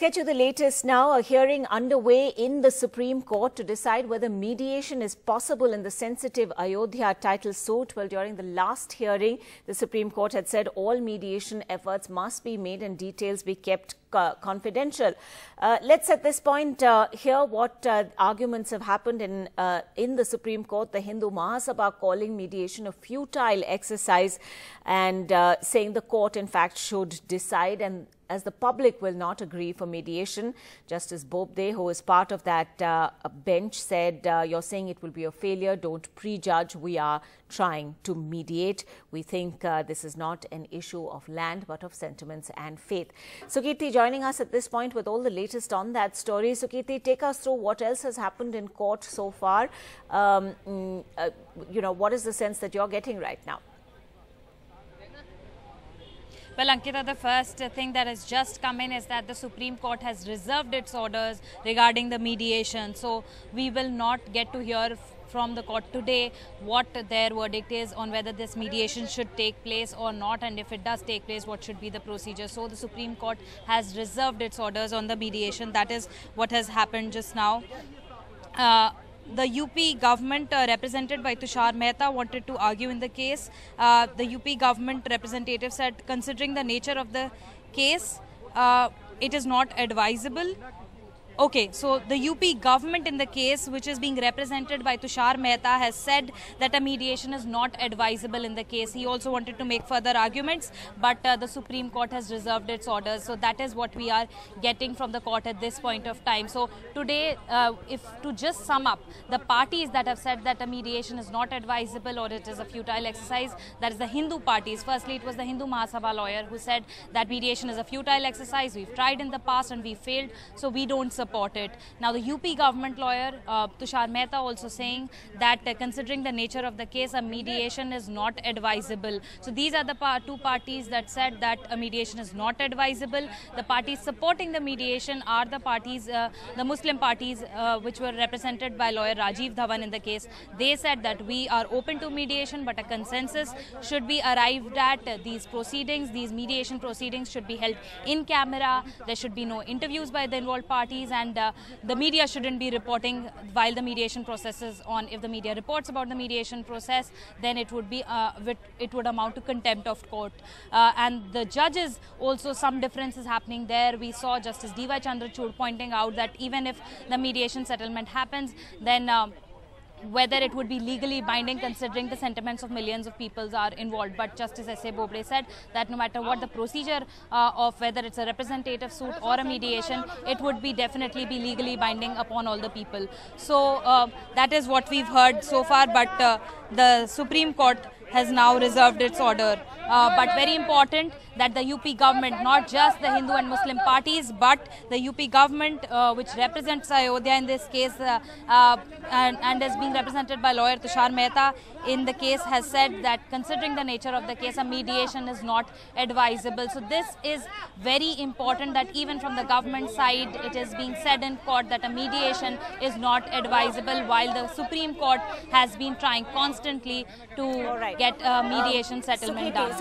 get you the latest now. A hearing underway in the Supreme Court to decide whether mediation is possible in the sensitive Ayodhya title suit. Well, during the last hearing, the Supreme Court had said all mediation efforts must be made and details be kept confidential. Let's at this point hear what arguments have happened in the Supreme Court. The Hindu Mahasabha calling mediation a futile exercise and saying the court in fact should decide, and as the public will not agree for mediation. Justice Bobde, who is part of that bench, said, you're saying it will be a failure, don't prejudge, we are trying to mediate. We think this is not an issue of land but of sentiments and faith. Sukirti joining us at this point with all the latest on that story. Sukirti, take us through what else has happened in court so far. What is the sense that you're getting right now? Well, Ankita, the first thing that has just come in is that the Supreme Court has reserved its orders regarding the mediation. So we will not get to hear from the court today what their verdict is on whether this mediation should take place or not, and if it does take place, what should be the procedure. So the Supreme Court has reserved its orders on the mediation. That is what has happened just now. The UP government represented by Tushar Mehta wanted to argue in the case. The UP government representative said, considering the nature of the case, it is not advisable. Okay, so the UP government in the case, which is being represented by Tushar Mehta, has said that a mediation is not advisable in the case. He also wanted to make further arguments, but the Supreme Court has reserved its orders. So that is what we are getting from the court at this point of time. So today, if to just sum up, the parties that have said that a mediation is not advisable or it is a futile exercise, that is the Hindu parties. Firstly, it was the Hindu Mahasabha lawyer who said that mediation is a futile exercise. We've tried in the past and we failed, so we don't support it. Now the UP government lawyer Tushar Mehta also saying that considering the nature of the case, a mediation is not advisable. So these are the two parties that said that a mediation is not advisable. The parties supporting the mediation are the parties, the Muslim parties which were represented by lawyer Rajiv Dhawan in the case. They said that we are open to mediation, but a consensus should be arrived at. These proceedings, these mediation proceedings should be held in camera. There should be no interviews by the involved parties, and the media shouldn't be reporting while the mediation process is on. If the media reports about the mediation process, then it would be it would amount to contempt of court. And the judges also, some difference is happening there. We saw Justice D.Y. Chandrachud pointing out that even if the mediation settlement happens, then whether it would be legally binding considering the sentiments of millions of people are involved. But Justice S.A. Bobde said that no matter what the procedure of whether it's a representative suit or a mediation, it would be definitely be legally binding upon all the people. So that is what we've heard so far, but the Supreme Court has now reserved its order. But very important that the UP government, not just the Hindu and Muslim parties, but the UP government which represents Ayodhya in this case and is being represented by lawyer Tushar Mehta in the case, has said that considering the nature of the case, a mediation is not advisable. So this is very important that even from the government side, it is being said in court that a mediation is not advisable, while the Supreme Court has been trying constantly to get a mediation settlement done.